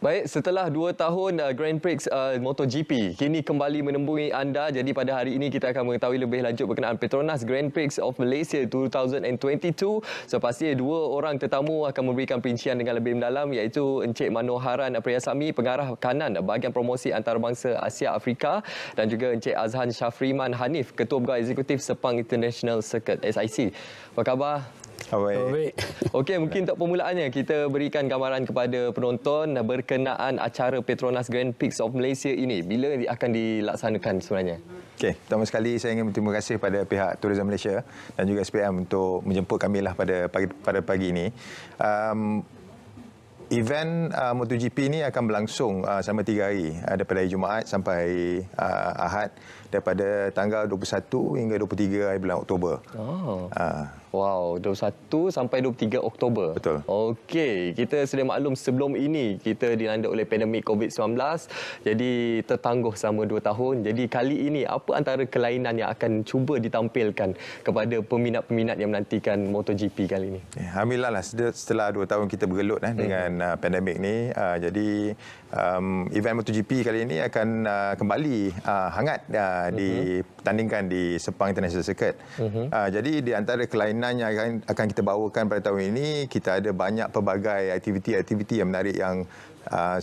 Baik, setelah 2 tahun Grand Prix MotoGP kini kembali menemui anda. Jadi pada hari ini kita akan mengetahui lebih lanjut berkenaan Petronas Grand Prix of Malaysia 2022. Sepastinya dua orang tetamu akan memberikan perincian dengan lebih mendalam, iaitu Encik Manoharan Priyasami, Pengarah Kanan Bahagian Promosi Antarabangsa Asia Afrika, dan juga Encik Azhan Shafriman Hanif, Ketua Pegawai Eksekutif Sepang International Circuit SIC. Apa khabar? Baik. Okey, mungkin untuk permulaannya kita berikan gambaran kepada penonton berkenaan acara Petronas Grand Prix of Malaysia ini. Bila akan dilaksanakan sebenarnya? Okey, pertama sekali saya ingin berterima kasih pada pihak Tourism Malaysia dan juga SPM untuk menjemput kami lah pada pagi ini. Event MotoGP ini akan berlangsung selama 3 hari, daripada hari Jumaat sampai Ahad, daripada tanggal 21 hingga 23 hari bulan Oktober. Wow, 21 sampai 23 Oktober. Betul. Okey, kita sedia maklum sebelum ini kita dilanda oleh pandemik COVID-19, jadi tertangguh selama 2 tahun. Jadi kali ini apa antara kelainan yang akan cuba ditampilkan kepada peminat-peminat yang menantikan MotoGP kali ini? Alhamdulillah lah, setelah 2 tahun kita bergelut dengan pandemik ni, jadi event MotoGP kali ini akan kembali hangat ditandingkan di Sepang International Circuit. Jadi di antara kelainan yang akan kita bawakan pada tahun ini, kita ada banyak pelbagai aktiviti-aktiviti yang menarik yang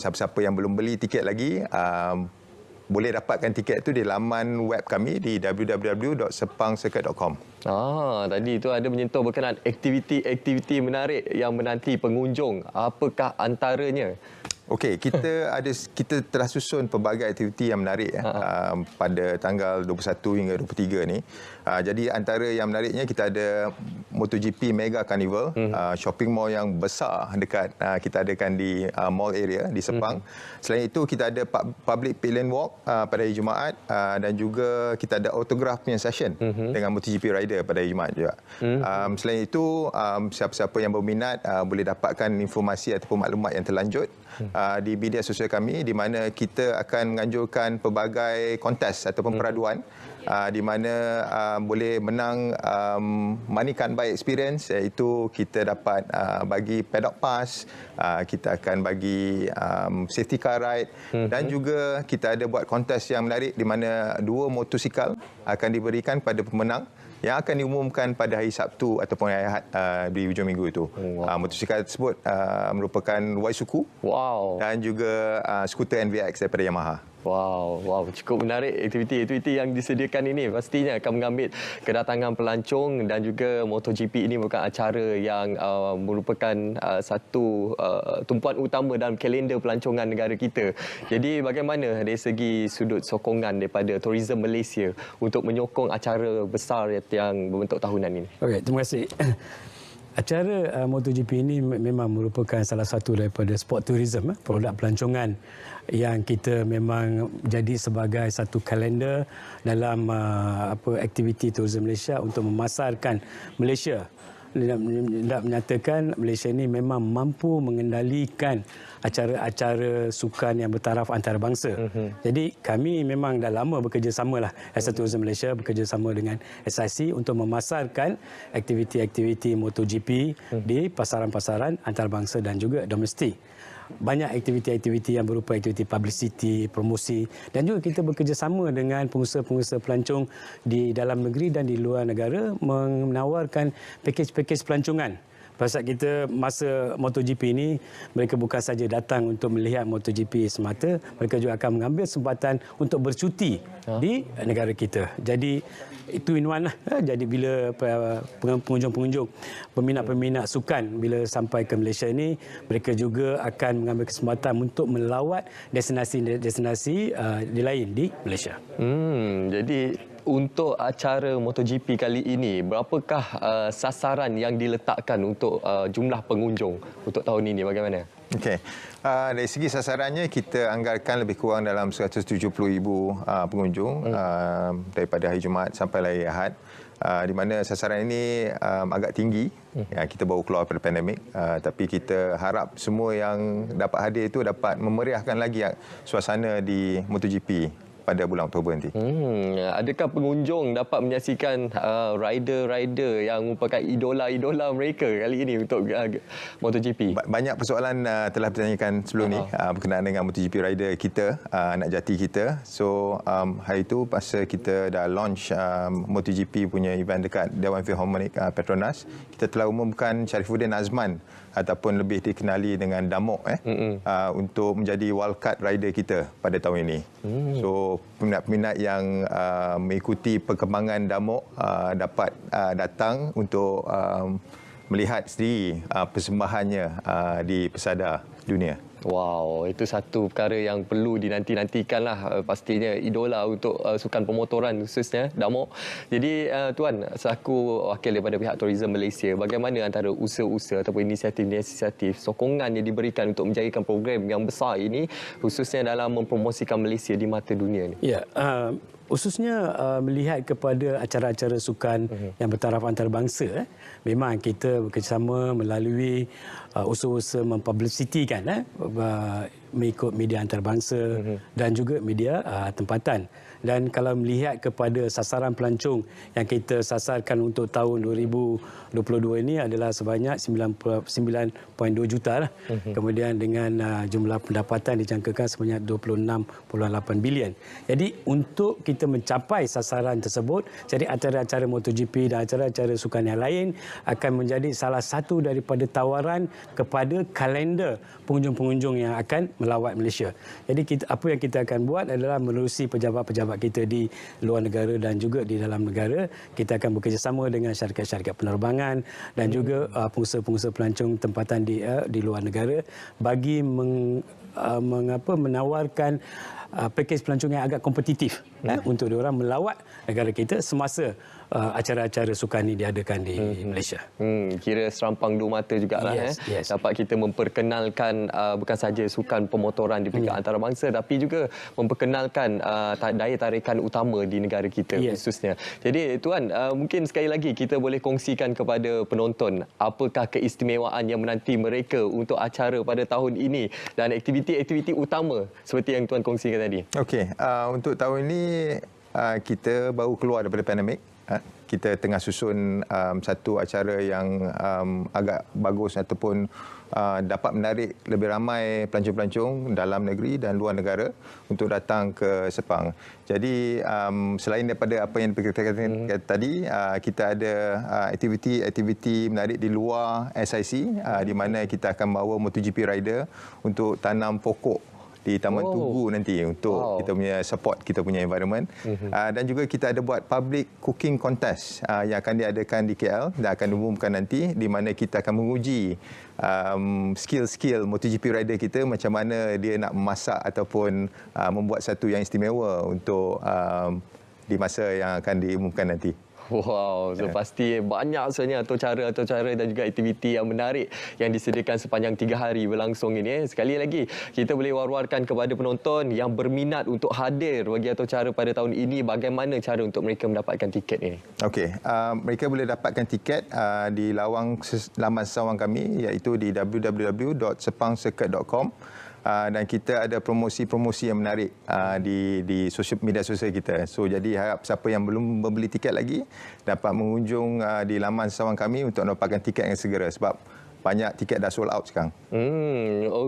siapa-siapa yang belum beli tiket lagi boleh dapatkan tiket itu di laman web kami di www.sepangcircuit.com. Tadi itu ada menyentuh berkenaan aktiviti-aktiviti menarik yang menanti pengunjung. Apakah antaranya? Okey, kita telah susun pelbagai aktiviti yang menarik pada tanggal 21 hingga 23 ni. Jadi antara yang menariknya, kita ada MotoGP Mega Carnival, shopping mall yang besar dekat kita adakan di mall area di Sepang. Selain itu, kita ada public pavilion walk pada hari Jumaat, dan juga kita ada autograph punya session dengan MotoGP rider pada hari Jumaat juga. Selain itu, siapa-siapa yang berminat boleh dapatkan informasi ataupun maklumat yang terlanjut di media sosial kami, di mana kita akan menganjurkan pelbagai kontes ataupun peraduan di mana boleh menang money can't buy experience, iaitu kita dapat bagi paddock pass, kita akan bagi safety car ride, dan juga kita ada buat kontes yang menarik di mana 2 motosikal akan diberikan pada pemenang yang akan diumumkan pada hari Sabtu ataupun hari Ahad di hujung minggu itu. Motosikal tersebut merupakan Waisuku dan juga skuter NVX daripada Yamaha. Wow, cukup menarik aktiviti-aktiviti yang disediakan ini. Pastinya akan mengambil kedatangan pelancong, dan juga MotoGP ini merupakan acara yang merupakan satu tumpuan utama dalam kalender pelancongan negara kita. Jadi bagaimana dari segi sudut sokongan daripada Tourism Malaysia untuk menyokong acara besar yang berbentuk tahunan ini? Okey, terima kasih. Acara MotoGP ini memang merupakan salah satu daripada sport tourism, produk pelancongan yang kita memang jadi sebagai satu kalender dalam aktiviti Tourism Malaysia untuk memasarkan Malaysia. Nak menyatakan Malaysia ini memang mampu mengendalikan acara-acara sukan yang bertaraf antarabangsa. Jadi kami memang dah lama bekerjasama lah, Asosiasi Tourism Malaysia bekerjasama dengan SIC untuk memasarkan aktiviti-aktiviti MotoGP di pasaran-pasaran antarabangsa dan juga domestik. Banyak aktiviti-aktiviti yang berupa aktiviti publicity, promosi, dan juga kita bekerjasama dengan pengusaha-pengusaha pelancong di dalam negeri dan di luar negara menawarkan pakej-pakej pelancongan. Pasal kita masa MotoGP ini, mereka bukan saja datang untuk melihat MotoGP semata, mereka juga akan mengambil kesempatan untuk bercuti di negara kita. Jadi itu in one lah. Jadi bila pengunjung-pengunjung, peminat-peminat sukan bila sampai ke Malaysia ini, mereka juga akan mengambil kesempatan untuk melawat destinasi-destinasi di lain di Malaysia. Jadi untuk acara MotoGP kali ini, berapakah sasaran yang diletakkan untuk jumlah pengunjung untuk tahun ini? Bagaimana? Okey. Dari segi sasarannya, kita anggarkan lebih kurang dalam 170,000 pengunjung daripada hari Jumaat sampai hari Ahad. Di mana sasaran ini agak tinggi. Kita baru keluar pada pandemik, tapi kita harap semua yang dapat hadir itu dapat memeriahkan lagi suasana di MotoGP pada bulan Oktober nanti. Adakah pengunjung dapat menyaksikan rider-rider yang merupakan idola-idola mereka kali ini untuk MotoGP? Banyak persoalan telah ditanyakan sebelum ni berkenaan dengan MotoGP rider kita, anak jati kita. So hari itu masa kita dah launch MotoGP punya event dekat Dewan Philharmonic Petronas, kita telah umumkan Sharifuddin Azman ataupun lebih dikenali dengan Damok untuk menjadi wildcard rider kita pada tahun ini. So peminat-peminat yang mengikuti perkembangan Damok dapat datang untuk melihat sendiri persembahannya di pesada dunia. Wow, itu satu perkara yang perlu dinanti-nantikan lah, pastinya idola untuk sukan pemotoran khususnya Damok. Jadi Tuan, selaku wakil daripada pihak Tourism Malaysia, bagaimana antara usaha-usaha ataupun inisiatif-inisiatif sokongan yang diberikan untuk menjadikan program yang besar ini khususnya dalam mempromosikan Malaysia di mata dunia ni? Ya, khususnya melihat kepada acara-acara sukan yang bertaraf antarabangsa, memang kita bekerjasama melalui usaha-usaha mempublicitikan mengikut media antarabangsa dan juga media tempatan. Dan kalau melihat kepada sasaran pelancong yang kita sasarkan untuk tahun 2022 ini adalah sebanyak 9.2 juta lah. Kemudian dengan jumlah pendapatan dijangkakan sebanyak 26.8 bilion. Jadi untuk kita mencapai sasaran tersebut, jadi acara-acara MotoGP dan acara-acara sukan yang lain akan menjadi salah satu daripada tawaran kepada kalender pengunjung-pengunjung yang akan melawat Malaysia. Jadi apa yang kita akan buat adalah menerusi pejabat-pejabat kita di luar negara dan juga di dalam negara. Kita akan bekerjasama dengan syarikat-syarikat penerbangan dan juga pengusaha-pengusaha pelancong tempatan di luar negara bagi menawarkan pakej pelancong yang agak kompetitif untuk diorang melawat negara kita semasa acara-acara sukan ini diadakan di Malaysia. Kira serampang dua mata jugalah. Yes. Dapat kita memperkenalkan bukan saja sukan pemotoran di peringkat antarabangsa, tapi juga memperkenalkan daya tarikan utama di negara kita khususnya. Jadi Tuan, mungkin sekali lagi kita boleh kongsikan kepada penonton apakah keistimewaan yang menanti mereka untuk acara pada tahun ini dan aktiviti-aktiviti utama seperti yang Tuan kongsikan tadi. Okey, untuk tahun ini kita baru keluar daripada pandemik. Kita tengah susun satu acara yang agak bagus ataupun dapat menarik lebih ramai pelancong-pelancong dalam negeri dan luar negara untuk datang ke Sepang. Jadi selain daripada apa yang dikatakan tadi, kita ada aktiviti menarik di luar SIC di mana kita akan bawa MotoGP rider untuk tanam pokok di Taman Tugu nanti untuk kita punya support kita punya environment. Dan juga kita ada buat public cooking contest yang akan diadakan di KL dan akan diumumkan nanti, di mana kita akan menguji skill-skill MotoGP rider kita macam mana dia nak memasak ataupun membuat satu yang istimewa untuk di masa yang akan diumumkan nanti. Wow, so pasti banyak sebenarnya atau cara dan juga aktiviti yang menarik yang disediakan sepanjang 3 hari berlangsung ini. Sekali lagi, kita boleh war-warkan kepada penonton yang berminat untuk hadir bagi atau cara pada tahun ini, bagaimana cara untuk mereka mendapatkan tiket ini? Okey, mereka boleh dapatkan tiket di laman sesawang kami iaitu di www.sepangcircuit.com. Dan kita ada promosi-promosi yang menarik di media sosial kita. So jadi harap siapa yang belum membeli tiket lagi dapat mengunjung di laman sesawang kami untuk mendapatkan tiket yang segera, sebab banyak tiket dah sold out sekarang.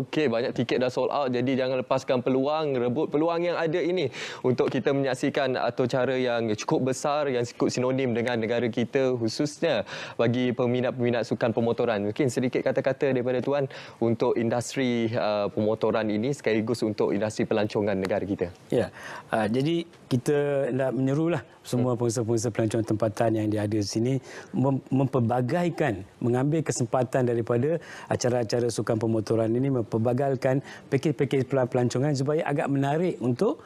Okey, banyak tiket dah sold out. Jadi jangan lepaskan peluang, rebut peluang yang ada ini untuk kita menyaksikan atau cara yang cukup besar, yang cukup sinonim dengan negara kita, khususnya bagi peminat-peminat sukan pemotoran. Mungkin sedikit kata-kata daripada Tuan untuk industri pemotoran ini sekaligus untuk industri pelancongan negara kita. Ya, jadi kita nak menyerulah semua pengusaha-pengusaha pelancong tempatan yang ada di sini mempelbagaikan, mengambil kesempatan daripada acara-acara sukan pemotoran ini, mempelbagaikan pakej-pakej pelancongan supaya agak menarik untuk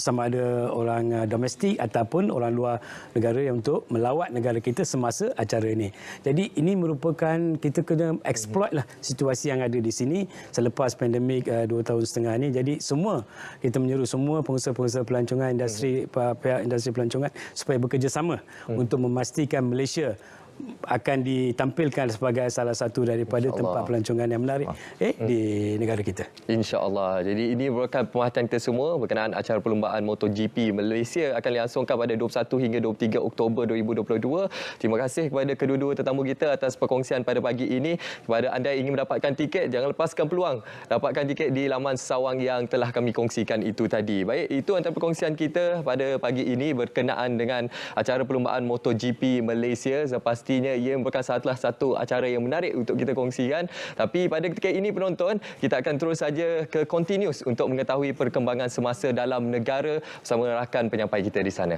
sama ada orang domestik ataupun orang luar negara yang untuk melawat negara kita semasa acara ini. Jadi ini merupakan, kita kena exploit lah situasi yang ada di sini selepas pandemik 2 tahun setengah ini. Jadi kita menyeru semua pengusaha-pengusaha pelancongan, pihak industri pelancongan supaya bekerjasama untuk memastikan Malaysia akan ditampilkan sebagai salah satu daripada tempat pelancongan yang menarik di negara kita. InsyaAllah. Jadi ini merupakan pemerhatian kita semua berkenaan acara perlumbaan MotoGP Malaysia akan dilangsungkan pada 21 hingga 23 Oktober 2022. Terima kasih kepada kedua-dua tetamu kita atas perkongsian pada pagi ini. Kepada anda yang ingin mendapatkan tiket, jangan lepaskan peluang dapatkan tiket di laman sawang yang telah kami kongsikan itu tadi. Baik, itu antara perkongsian kita pada pagi ini berkenaan dengan acara perlumbaan MotoGP Malaysia. Pastinya ia merupakan salah satu acara yang menarik untuk kita kongsikan. Tapi pada ketika ini penonton, kita akan terus saja ke Continuous untuk mengetahui perkembangan semasa dalam negara bersama rakan penyampai kita di sana.